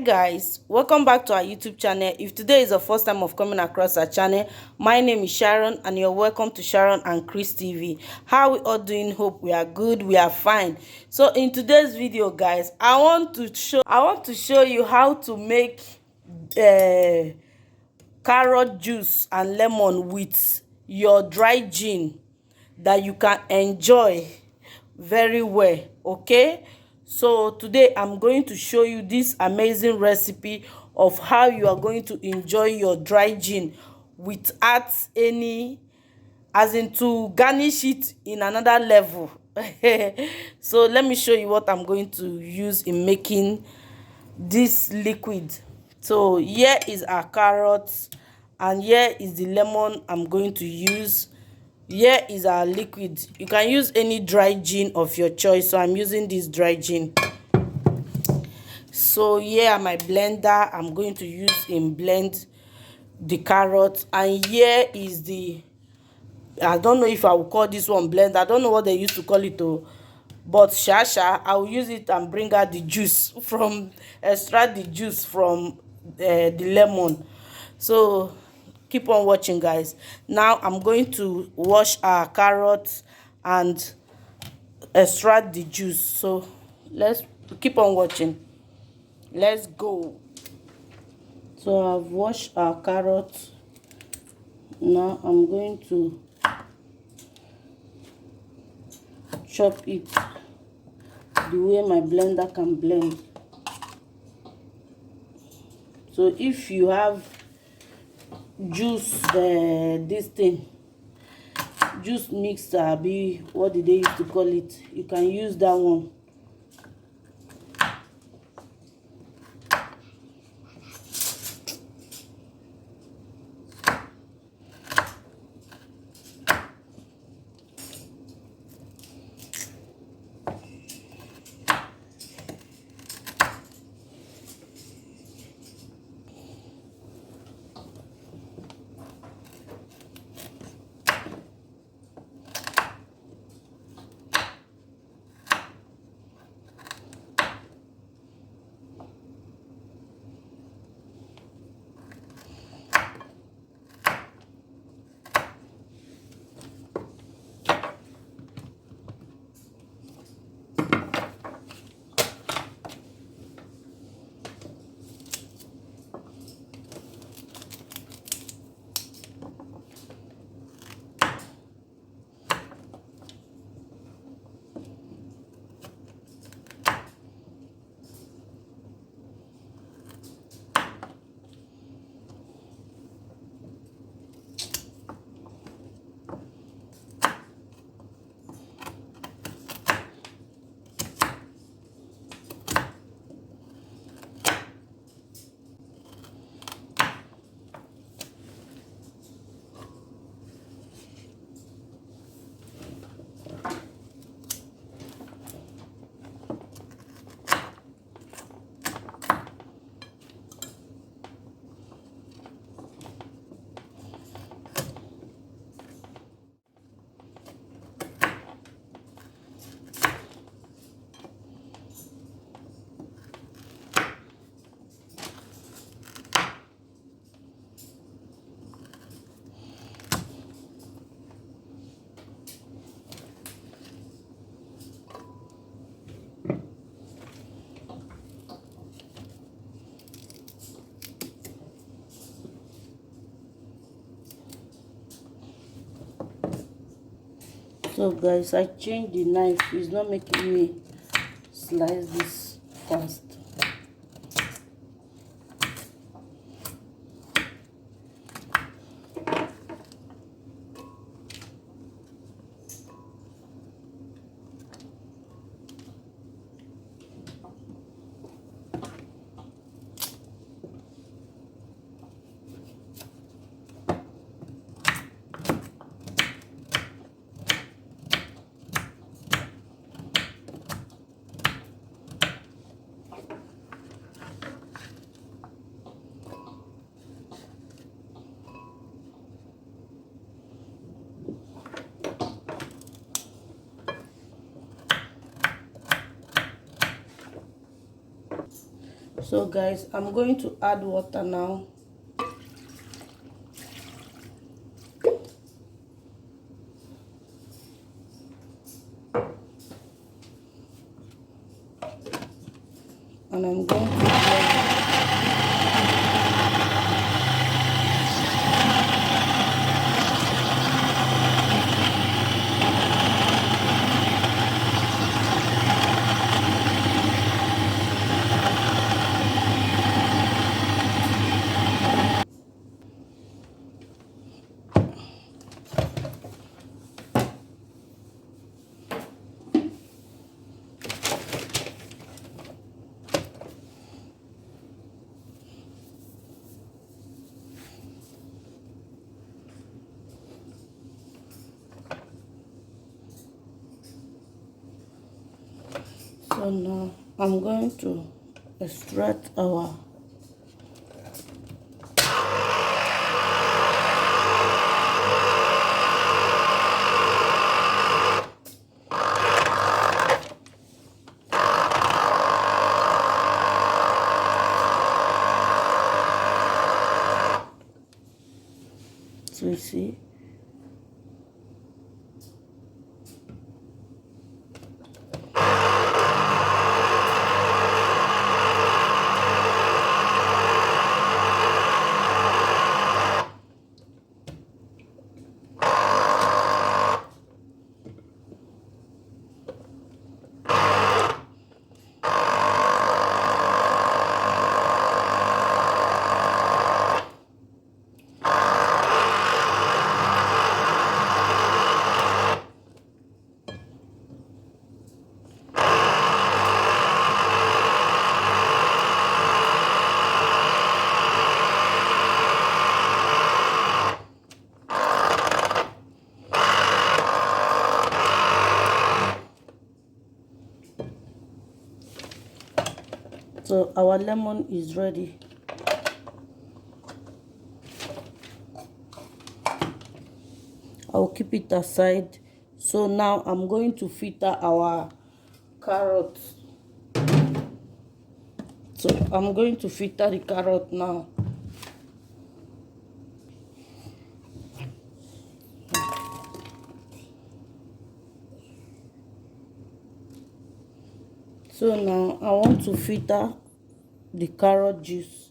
Guys, welcome back to our YouTube channel. If today is the first time of coming across our channel, my name is Sharon and you're welcome to Sharon and Chris TV. How we all doing? Hope we are good, we are fine. So in today's video, guys, I want to show you how to make carrot juice and lemon with your dry gin that you can enjoy very well. Okay, so today I'm going to show you this amazing recipe of how you are going to enjoy your dry gin without any, as in to garnish it in another level. So let me show you what I'm going to use in making this liquid. So here is our carrots and here is the lemon I'm going to use. Here is our liquid. You can use any dry gin of your choice, so I'm using this dry gin. So here are my blender. I'm going to use in blend the carrots, and here is the, I don't know if I will call this one blend. I don't know what they used to call it though, but shasha, I will use it and bring out the juice from, extract the juice from the lemon. So keep on watching, guys. Now I'm going to wash our carrots and extract the juice. So let's keep on watching. Let's go. So I've washed our carrots. Now I'm going to chop it the way my blender can blend. So if you have juice, this thing, juice mixer, be what did they used to call it, you can use that one. So guys, I changed the knife. It's not making me slice this fast. So guys, I'm going to add water now. And I'm going to blend. So now I'm going to extract our so you see. So our lemon is ready. I'll keep it aside. So now I'm going to filter our carrots. So I'm going to filter the carrot now. So now I want to filter the carrot juice.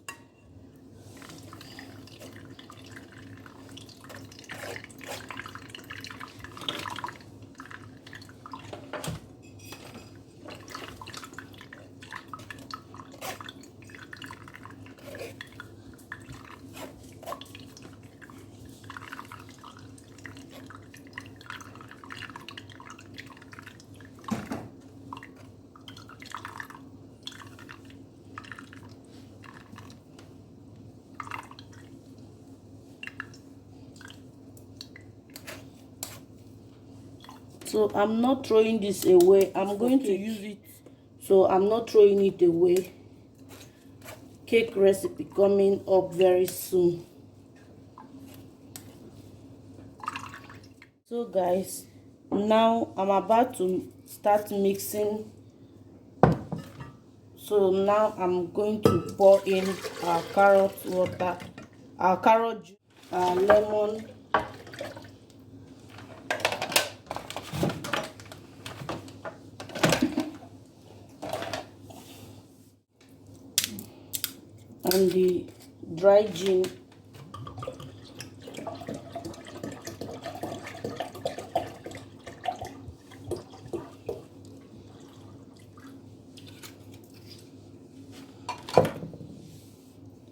So I'm not throwing this away. I'm going to use it. So I'm not throwing it away. Cake recipe coming up very soon. So guys, now I'm about to start mixing. So now I'm going to pour in our carrot water, our carrot juice, our lemon, and the dry gin.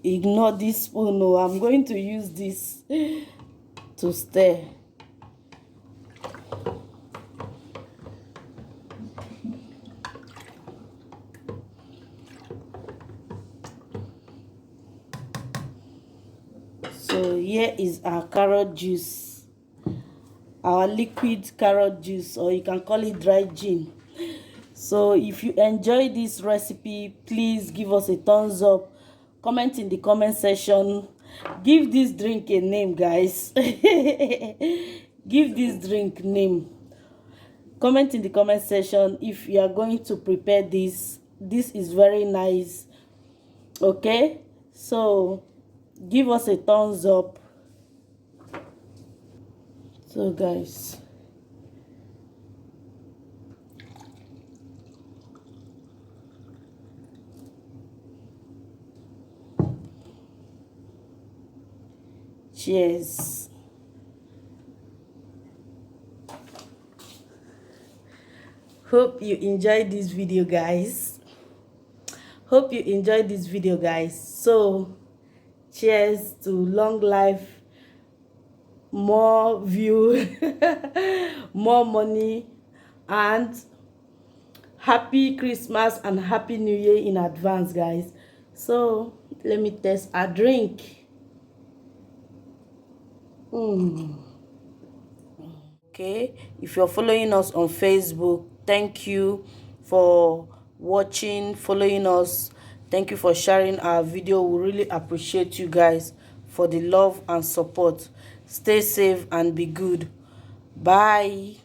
Ignore this spoon. No, I'm going to use this to stir. So here is our carrot juice, our liquid carrot juice, or you can call it dry gin. So if you enjoy this recipe, please give us a thumbs up, comment in the comment section, give this drink a name, guys. Give this drink name. Comment in the comment section if you are going to prepare this. This is very nice. Okay, so give us a thumbs up. So guys, cheers. Hope you enjoyed this video, guys. Hope you enjoyed this video, guys. So cheers to long life, more view, more money, and happy Christmas and happy New Year in advance, guys. So let me test a drink. Okay, if you're following us on Facebook, thank you for watching, following us. Thank you for sharing our video. We really appreciate you guys for the love and support. Stay safe and be good. Bye.